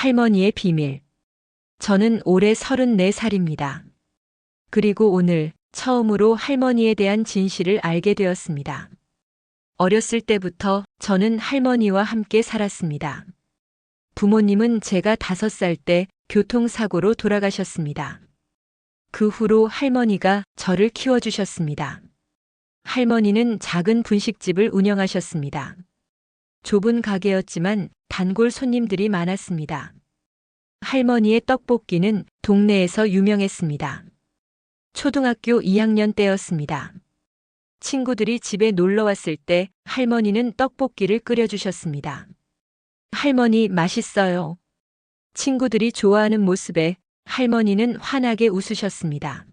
할머니의 비밀. 저는 올해 34살입니다. 그리고 오늘 처음으로 할머니에 대한 진실을 알게 되었습니다. 어렸을 때부터 저는 할머니와 함께 살았습니다. 부모님은 제가 5살 때 교통사고로 돌아가셨습니다. 그 후로 할머니가 저를 키워주셨습니다. 할머니는 작은 분식집을 운영하셨습니다. 좁은 가게였지만 단골 손님들이 많았습니다. 할머니의 떡볶이는 동네에서 유명했습니다. 초등학교 2학년 때였습니다. 친구들이 집에 놀러 왔을 때 할머니는 떡볶이를 끓여주셨습니다. 할머니 맛있어요. 친구들이 좋아하는 모습에 할머니는 환하게 웃으셨습니다.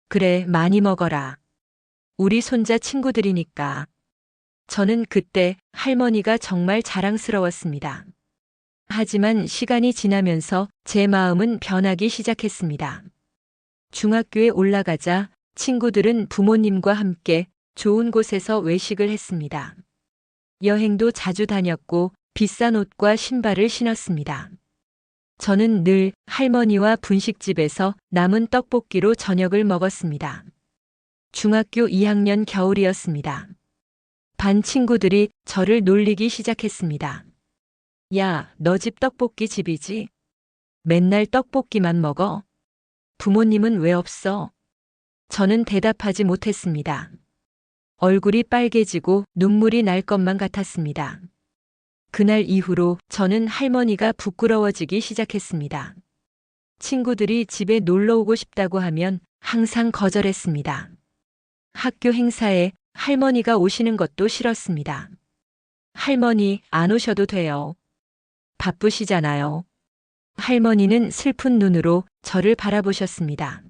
그래, 많이 먹어라. 우리 손자 친구들이니까. 저는 그때 할머니가 정말 자랑스러웠습니다. 하지만 시간이 지나면서 제 마음은 변하기 시작했습니다. 중학교에 올라가자 친구들은 부모님과 함께 좋은 곳에서 외식을 했습니다. 여행도 자주 다녔고 비싼 옷과 신발을 신었습니다. 저는 늘 할머니와 분식집에서 남은 떡볶이로 저녁을 먹었습니다. 중학교 2학년 겨울이었습니다. 반 친구들이 저를 놀리기 시작했습니다. 야, 너 집 떡볶이 집이지? 맨날 떡볶이만 먹어? 부모님은 왜 없어? 저는 대답하지 못했습니다. 얼굴이 빨개지고 눈물이 날 것만 같았습니다. 그날 이후로 저는 할머니가 부끄러워지기 시작했습니다. 친구들이 집에 놀러 오고 싶다고 하면 항상 거절했습니다. 학교 행사에 할머니가 오시는 것도 싫었습니다. 할머니, 안 오셔도 돼요. 바쁘시잖아요. 할머니는 슬픈 눈으로 저를 바라보셨습니다.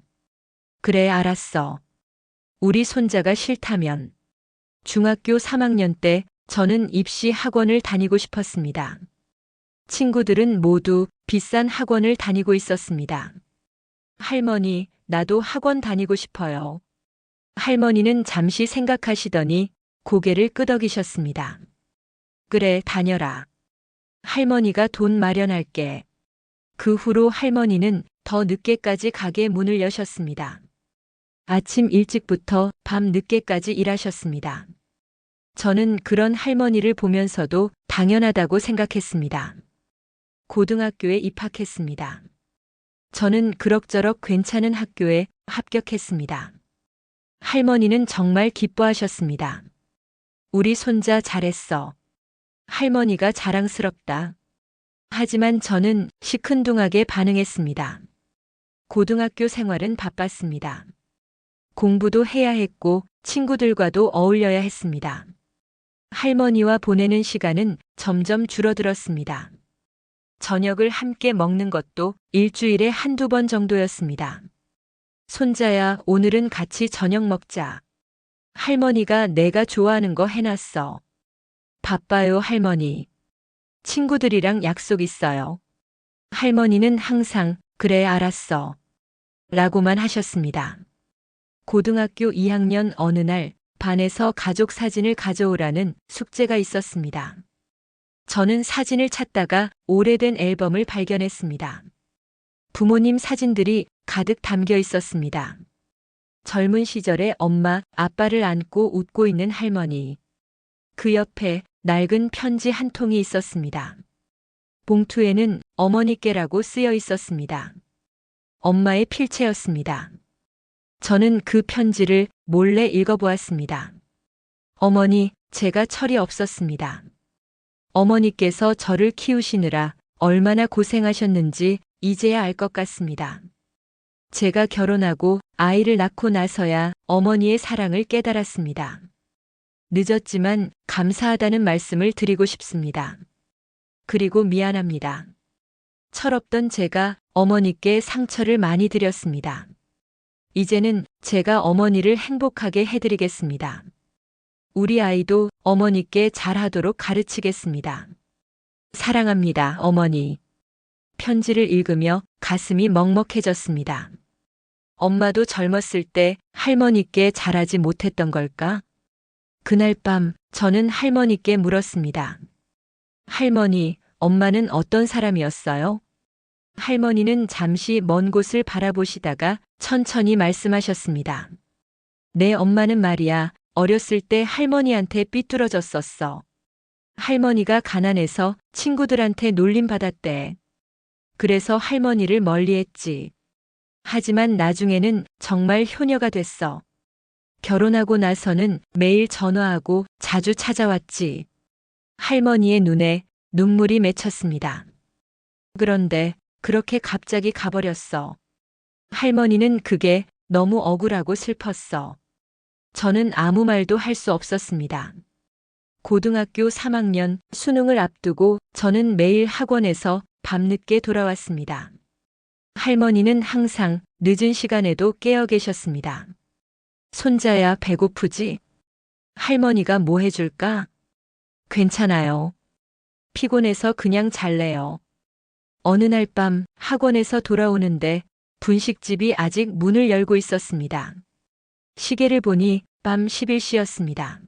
그래, 알았어. 우리 손자가 싫다면. 중학교 3학년 때 저는 입시 학원을 다니고 싶었습니다. 친구들은 모두 비싼 학원을 다니고 있었습니다. 할머니, 나도 학원 다니고 싶어요. 할머니는 잠시 생각하시더니 고개를 끄덕이셨습니다. 그래, 다녀라. 할머니가 돈 마련할게. 그 후로 할머니는 더 늦게까지 가게 문을 여셨습니다. 아침 일찍부터 밤 늦게까지 일하셨습니다. 저는 그런 할머니를 보면서도 당연하다고 생각했습니다. 고등학교에 입학했습니다. 저는 그럭저럭 괜찮은 학교에 합격했습니다. 할머니는 정말 기뻐하셨습니다. 우리 손자 잘했어. 할머니가 자랑스럽다. 하지만 저는 시큰둥하게 반응했습니다. 고등학교 생활은 바빴습니다. 공부도 해야 했고 친구들과도 어울려야 했습니다. 할머니와 보내는 시간은 점점 줄어들었습니다. 저녁을 함께 먹는 것도 일주일에 한두 번 정도였습니다. 손자야, 오늘은 같이 저녁 먹자. 할머니가 내가 좋아하는 거 해놨어. 바빠요, 할머니. 친구들이랑 약속 있어요. 할머니는 항상 그래, 알았어. 라고만 하셨습니다. 고등학교 2학년 어느 날 반에서 가족 사진을 가져오라는 숙제가 있었습니다. 저는 사진을 찾다가 오래된 앨범을 발견했습니다. 부모님 사진들이 가득 담겨 있었습니다. 젊은 시절에 엄마, 아빠를 안고 웃고 있는 할머니. 그 옆에 낡은 편지 한 통이 있었습니다. 봉투에는 어머니께라고 쓰여 있었습니다. 엄마의 필체였습니다. 저는 그 편지를 몰래 읽어보았습니다. 어머니, 제가 철이 없었습니다. 어머니께서 저를 키우시느라 얼마나 고생하셨는지 이제야 알 것 같습니다. 제가 결혼하고 아이를 낳고 나서야 어머니의 사랑을 깨달았습니다. 늦었지만 감사하다는 말씀을 드리고 싶습니다. 그리고 미안합니다. 철없던 제가 어머니께 상처를 많이 드렸습니다. 이제는 제가 어머니를 행복하게 해드리겠습니다. 우리 아이도 어머니께 잘하도록 가르치겠습니다. 사랑합니다, 어머니. 편지를 읽으며 가슴이 먹먹해졌습니다. 엄마도 젊었을 때 할머니께 잘하지 못했던 걸까? 그날 밤 저는 할머니께 물었습니다. 할머니, 엄마는 어떤 사람이었어요? 할머니는 잠시 먼 곳을 바라보시다가 천천히 말씀하셨습니다. 내 엄마는 말이야, 어렸을 때 할머니한테 삐뚤어졌었어. 할머니가 가난해서 친구들한테 놀림받았대. 그래서 할머니를 멀리했지. 하지만 나중에는 정말 효녀가 됐어. 결혼하고 나서는 매일 전화하고 자주 찾아왔지. 할머니의 눈에 눈물이 맺혔습니다. 그런데 그렇게 갑자기 가버렸어. 할머니는 그게 너무 억울하고 슬펐어. 저는 아무 말도 할 수 없었습니다. 고등학교 3학년 수능을 앞두고 저는 매일 학원에서 밤늦게 돌아왔습니다. 할머니는 항상 늦은 시간에도 깨어 계셨습니다. 손자야, 배고프지? 할머니가 뭐 해줄까? 괜찮아요. 피곤해서 그냥 잘래요. 어느 날 밤 학원에서 돌아오는데 분식집이 아직 문을 열고 있었습니다. 시계를 보니 밤 11시였습니다.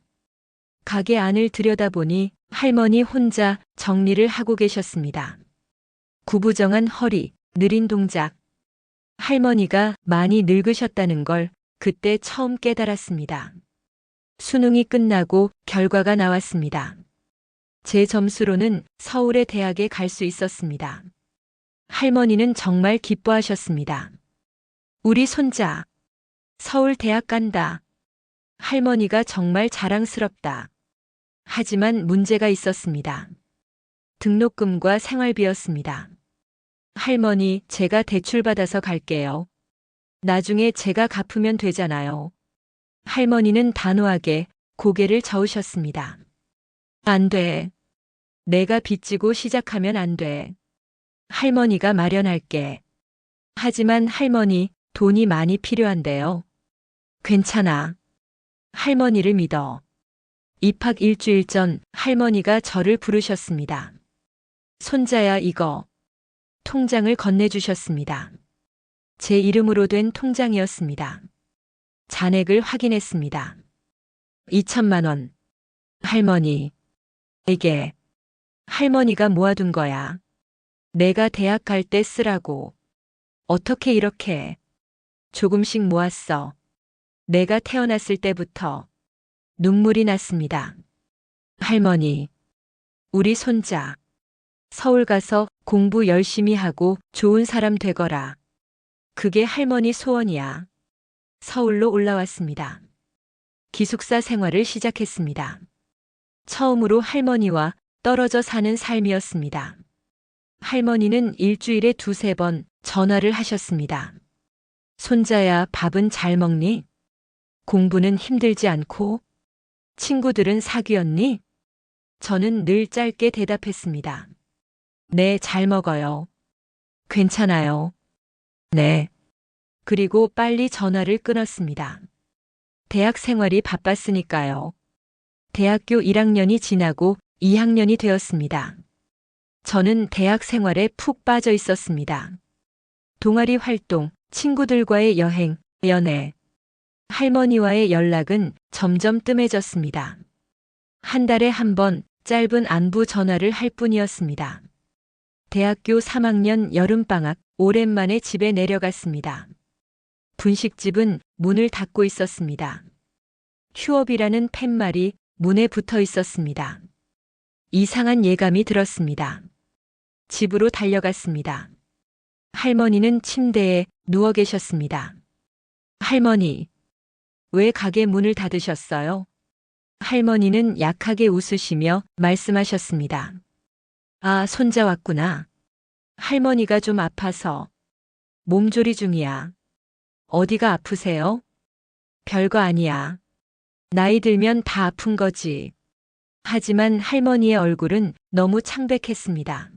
가게 안을 들여다보니 할머니 혼자 정리를 하고 계셨습니다. 구부정한 허리, 느린 동작. 할머니가 많이 늙으셨다는 걸 그때 처음 깨달았습니다. 수능이 끝나고 결과가 나왔습니다. 제 점수로는 서울의 대학에 갈 수 있었습니다. 할머니는 정말 기뻐하셨습니다. 우리 손자, 서울 대학 간다. 할머니가 정말 자랑스럽다. 하지만 문제가 있었습니다. 등록금과 생활비였습니다. 할머니, 제가 대출받아서 갈게요. 나중에 제가 갚으면 되잖아요. 할머니는 단호하게 고개를 저으셨습니다. 안 돼. 내가 빚지고 시작하면 안 돼. 할머니가 마련할게. 하지만 할머니, 돈이 많이 필요한데요. 괜찮아. 할머니를 믿어. 입학 일주일 전 할머니가 저를 부르셨습니다. 손자야, 이거. 통장을 건네주셨습니다. 제 이름으로 된 통장이었습니다. 잔액을 확인했습니다. 2천만 원. 할머니. 이게 할머니가 모아둔 거야. 내가 대학 갈 때 쓰라고. 어떻게 이렇게 조금씩 모았어. 내가 태어났을 때부터. 눈물이 났습니다. 할머니, 우리 손자. 서울 가서 공부 열심히 하고 좋은 사람 되거라. 그게 할머니 소원이야. 서울로 올라왔습니다. 기숙사 생활을 시작했습니다. 처음으로 할머니와 떨어져 사는 삶이었습니다. 할머니는 일주일에 2~3번 전화를 하셨습니다. 손자야, 밥은 잘 먹니? 공부는 힘들지 않고? 친구들은 사귀었니? 저는 늘 짧게 대답했습니다. 네, 잘 먹어요. 괜찮아요. 네. 그리고 빨리 전화를 끊었습니다. 대학 생활이 바빴으니까요. 대학교 1학년이 지나고 2학년이 되었습니다. 저는 대학 생활에 푹 빠져 있었습니다. 동아리 활동, 친구들과의 여행, 연애. 할머니와의 연락은 점점 뜸해졌습니다. 한 달에 한 번 짧은 안부 전화를 할 뿐이었습니다. 대학교 3학년 여름방학, 오랜만에 집에 내려갔습니다. 분식집은 문을 닫고 있었습니다. 휴업이라는 팻말이 문에 붙어 있었습니다. 이상한 예감이 들었습니다. 집으로 달려갔습니다. 할머니는 침대에 누워 계셨습니다. 할머니, 왜 가게 문을 닫으셨어요? 할머니는 약하게 웃으시며 말씀하셨습니다. 아, 손자 왔구나. 할머니가 좀 아파서. 몸조리 중이야. 어디가 아프세요? 별거 아니야. 나이 들면 다 아픈 거지. 하지만 할머니의 얼굴은 너무 창백했습니다.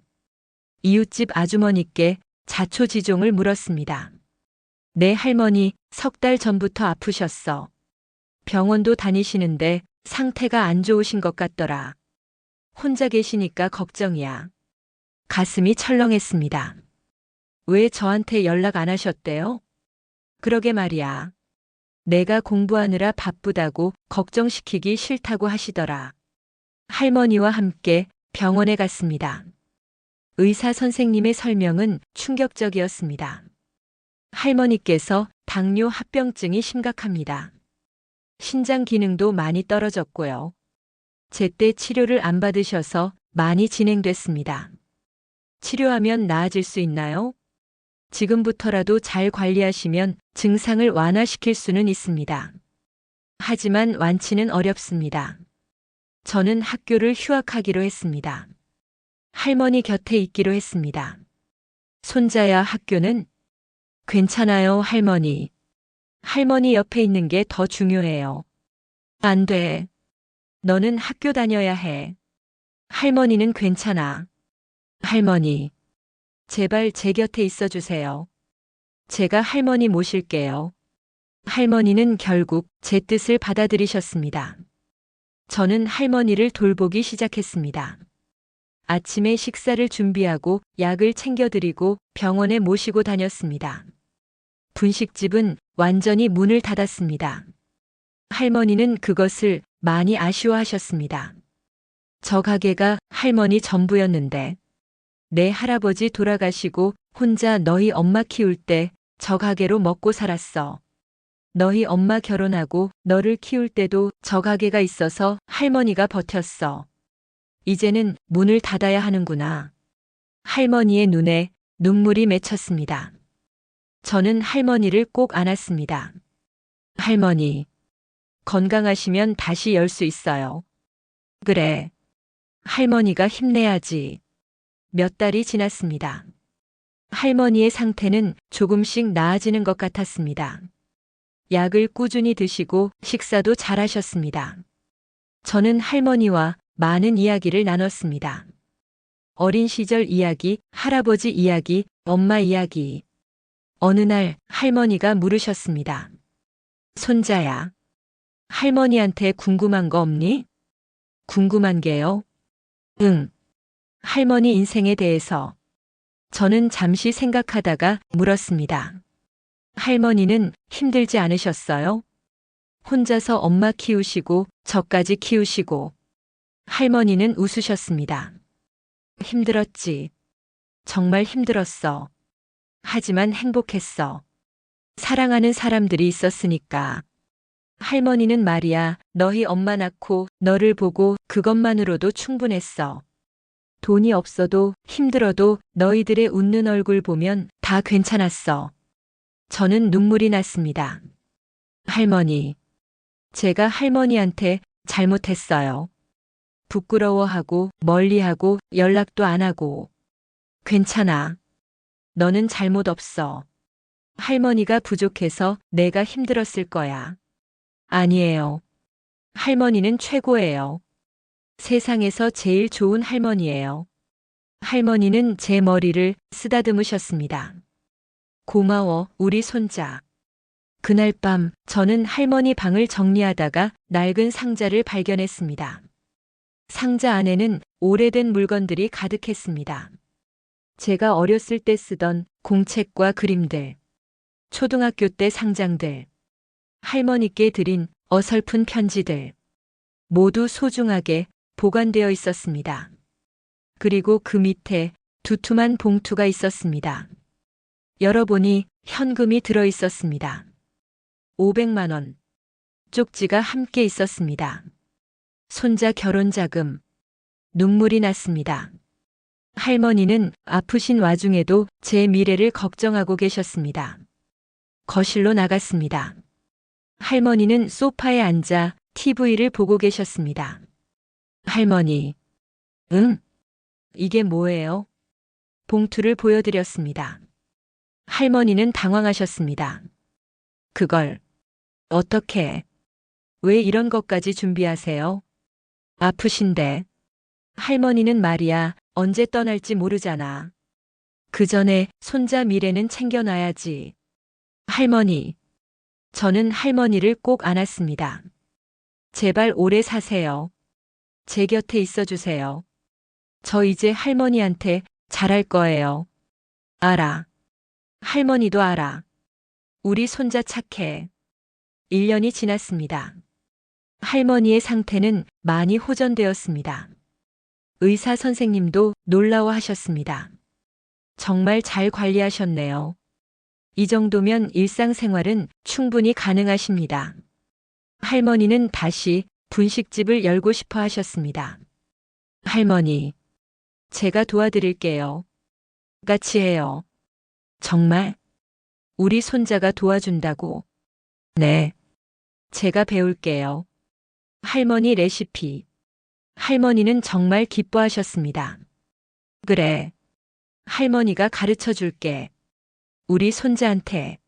이웃집 아주머니께 자초지종을 물었습니다. 내 할머니 3달 전부터 아프셨어. 병원도 다니시는데 상태가 안 좋으신 것 같더라. 혼자 계시니까 걱정이야. 가슴이 철렁했습니다. 왜 저한테 연락 안 하셨대요? 그러게 말이야. 내가 공부하느라 바쁘다고 걱정시키기 싫다고 하시더라. 할머니와 함께 병원에 갔습니다. 의사 선생님의 설명은 충격적이었습니다. 할머니께서 당뇨 합병증이 심각합니다. 신장 기능도 많이 떨어졌고요. 제때 치료를 안 받으셔서 많이 진행됐습니다. 치료하면 나아질 수 있나요? 지금부터라도 잘 관리하시면 증상을 완화시킬 수는 있습니다. 하지만 완치는 어렵습니다. 저는 학교를 휴학하기로 했습니다. 할머니 곁에 있기로 했습니다. 손자야, 학교는? 괜찮아요, 할머니. 할머니 옆에 있는 게 더 중요해요. 안 돼. 너는 학교 다녀야 해. 할머니는 괜찮아. 할머니, 제발 제 곁에 있어 주세요. 제가 할머니 모실게요. 할머니는 결국 제 뜻을 받아들이셨습니다. 저는 할머니를 돌보기 시작했습니다. 아침에 식사를 준비하고 약을 챙겨드리고 병원에 모시고 다녔습니다. 분식집은 완전히 문을 닫았습니다. 할머니는 그것을 많이 아쉬워하셨습니다. 저 가게가 할머니 전부였는데, 내 할아버지 돌아가시고 혼자 너희 엄마 키울 때 저 가게로 먹고 살았어. 너희 엄마 결혼하고 너를 키울 때도 저 가게가 있어서 할머니가 버텼어. 이제는 문을 닫아야 하는구나. 할머니의 눈에 눈물이 맺혔습니다. 저는 할머니를 꼭 안았습니다. 할머니, 건강하시면 다시 열 수 있어요. 그래. 할머니가 힘내야지. 몇 달이 지났습니다. 할머니의 상태는 조금씩 나아지는 것 같았습니다. 약을 꾸준히 드시고 식사도 잘하셨습니다. 저는 할머니와 많은 이야기를 나눴습니다. 어린 시절 이야기, 할아버지 이야기, 엄마 이야기. 어느 날 할머니가 물으셨습니다. 손자야, 할머니한테 궁금한 거 없니? 궁금한 게요? 응. 할머니 인생에 대해서. 저는 잠시 생각하다가 물었습니다. 할머니는 힘들지 않으셨어요? 혼자서 엄마 키우시고 저까지 키우시고. 할머니는 웃으셨습니다. 힘들었지. 정말 힘들었어. 하지만 행복했어. 사랑하는 사람들이 있었으니까. 할머니는 말이야, 너희 엄마 낳고 너를 보고 그것만으로도 충분했어. 돈이 없어도 힘들어도 너희들의 웃는 얼굴 보면 다 괜찮았어. 저는 눈물이 났습니다. 할머니, 제가 할머니한테 잘못했어요. 부끄러워하고 멀리하고 연락도 안 하고. 괜찮아. 너는 잘못 없어. 할머니가 부족해서 내가 힘들었을 거야. 아니에요. 할머니는 최고예요. 세상에서 제일 좋은 할머니예요. 할머니는 제 머리를 쓰다듬으셨습니다. 고마워, 우리 손자. 그날 밤 저는 할머니 방을 정리하다가 낡은 상자를 발견했습니다. 상자 안에는 오래된 물건들이 가득했습니다. 제가 어렸을 때 쓰던 공책과 그림들, 초등학교 때 상장들, 할머니께 드린 어설픈 편지들, 모두 소중하게 보관되어 있었습니다. 그리고 그 밑에 두툼한 봉투가 있었습니다. 열어보니 현금이 들어 있었습니다. 500만 원. 쪽지가 함께 있었습니다. 손자 결혼 자금. 눈물이 났습니다. 할머니는 아프신 와중에도 제 미래를 걱정하고 계셨습니다. 거실로 나갔습니다. 할머니는 소파에 앉아 TV를 보고 계셨습니다. 할머니, 응? 이게 뭐예요? 봉투를 보여드렸습니다. 할머니는 당황하셨습니다. 그걸 어떻게, 왜 이런 것까지 준비하세요? 아프신데. 할머니는 말이야, 언제 떠날지 모르잖아. 그 전에 손자 미래는 챙겨놔야지. 할머니. 저는 할머니를 꼭 안았습니다. 제발 오래 사세요. 제 곁에 있어 주세요. 저 이제 할머니한테 잘할 거예요. 알아. 할머니도 알아. 우리 손자 착해. 1년이 지났습니다. 할머니의 상태는 많이 호전되었습니다. 의사 선생님도 놀라워하셨습니다. 정말 잘 관리하셨네요. 이 정도면 일상생활은 충분히 가능하십니다. 할머니는 다시 분식집을 열고 싶어 하셨습니다. 할머니, 제가 도와드릴게요. 같이 해요. 정말? 우리 손자가 도와준다고? 네. 제가 배울게요. 할머니 레시피. 할머니는 정말 기뻐하셨습니다. 그래. 할머니가 가르쳐 줄게. 우리 손자한테.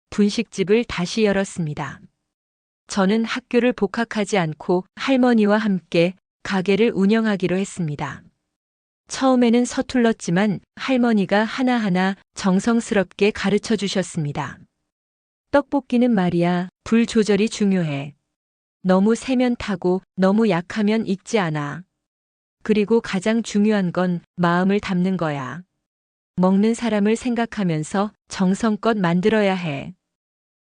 분식집을 다시 열었습니다. 저는 학교를 복학하지 않고 할머니와 함께 가게를 운영하기로 했습니다. 처음에는 서툴렀지만 할머니가 하나하나 정성스럽게 가르쳐 주셨습니다. 떡볶이는 말이야, 불 조절이 중요해. 너무 세면 타고 너무 약하면 익지 않아. 그리고 가장 중요한 건 마음을 담는 거야. 먹는 사람을 생각하면서 정성껏 만들어야 해.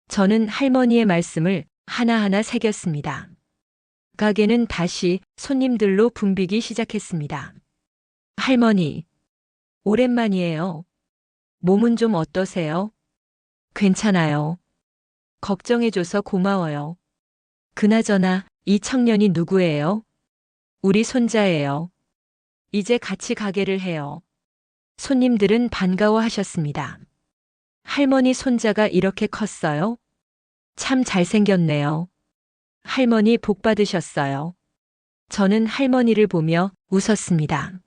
저는 할머니의 말씀을 하나하나 새겼습니다. 가게는 다시 손님들로 붐비기 시작했습니다. 할머니, 오랜만이에요. 몸은 좀 어떠세요? 괜찮아요. 걱정해줘서 고마워요. 그나저나 이 청년이 누구예요? 우리 손자예요. 이제 같이 가게를 해요. 손님들은 반가워하셨습니다. 할머니 손자가 이렇게 컸어요? 참 잘생겼네요. 할머니 복 받으셨어요. 저는 할머니를 보며 웃었습니다.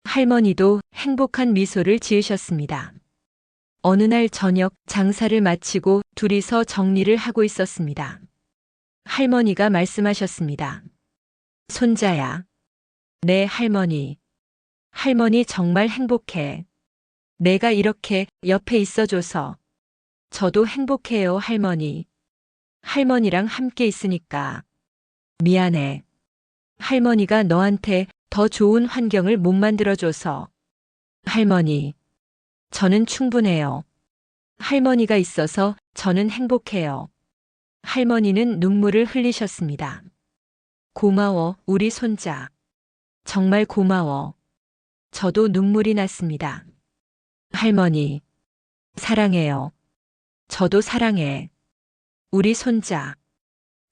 할머니도 행복한 미소를 지으셨습니다. 어느 날 저녁 장사를 마치고 둘이서 정리를 하고 있었습니다. 할머니가 말씀하셨습니다. 손자야. 네, 할머니. 할머니 정말 행복해. 내가 이렇게 옆에 있어줘서. 저도 행복해요, 할머니. 할머니랑 함께 있으니까. 미안해. 할머니가 너한테 더 좋은 환경을 못 만들어줘서. 할머니. 저는 충분해요. 할머니가 있어서 저는 행복해요. 할머니는 눈물을 흘리셨습니다. 고마워, 우리 손자. 정말 고마워. 저도 눈물이 났습니다. 할머니. 사랑해요. 저도 사랑해. 우리 손자.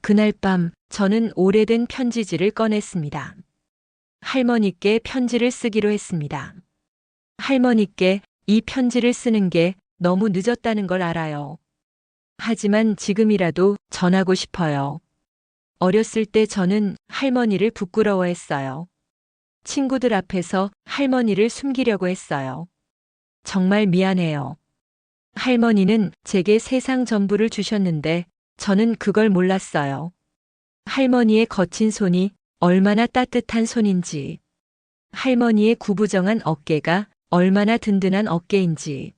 그날 밤 저는 오래된 편지지를 꺼냈습니다. 할머니께 편지를 쓰기로 했습니다. 할머니께 이 편지를 쓰는 게 너무 늦었다는 걸 알아요. 하지만 지금이라도 전하고 싶어요. 어렸을 때 저는 할머니를 부끄러워했어요. 친구들 앞에서 할머니를 숨기려고 했어요. 정말 미안해요. 할머니는 제게 세상 전부를 주셨는데 저는 그걸 몰랐어요. 할머니의 거친 손이 얼마나 따뜻한 손인지, 할머니의 구부정한 어깨가 얼마나 든든한 어깨인지,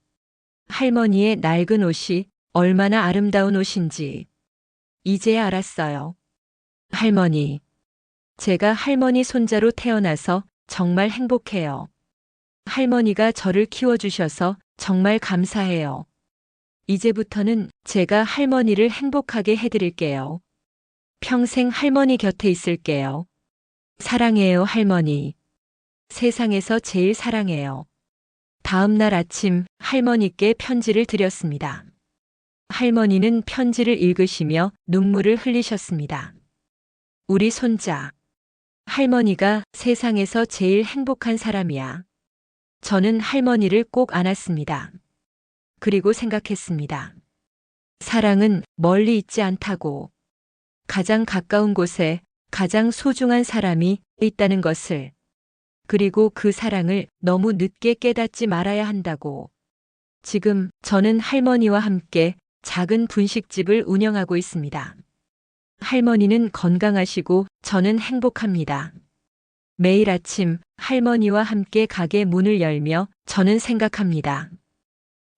할머니의 낡은 옷이 얼마나 아름다운 옷인지, 이제야 알았어요. 할머니, 제가 할머니 손자로 태어나서 정말 행복해요. 할머니가 저를 키워주셔서 정말 감사해요. 이제부터는 제가 할머니를 행복하게 해드릴게요. 평생 할머니 곁에 있을게요. 사랑해요, 할머니. 세상에서 제일 사랑해요. 다음 날 아침 할머니께 편지를 드렸습니다. 할머니는 편지를 읽으시며 눈물을 흘리셨습니다. 우리 손자. 할머니가 세상에서 제일 행복한 사람이야. 저는 할머니를 꼭 안았습니다. 그리고 생각했습니다. 사랑은 멀리 있지 않다고. 가장 가까운 곳에 가장 소중한 사람이 있다는 것을. 그리고 그 사랑을 너무 늦게 깨닫지 말아야 한다고. 지금 저는 할머니와 함께 작은 분식집을 운영하고 있습니다. 할머니는 건강하시고 저는 행복합니다. 매일 아침 할머니와 함께 가게 문을 열며 저는 생각합니다.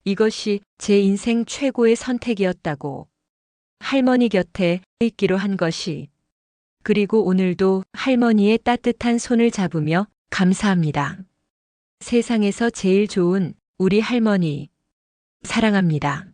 이것이 제 인생 최고의 선택이었다고. 할머니 곁에 있기로 한 것이. 그리고 오늘도 할머니의 따뜻한 손을 잡으며 감사합니다. 세상에서 제일 좋은 우리 할머니. 사랑합니다.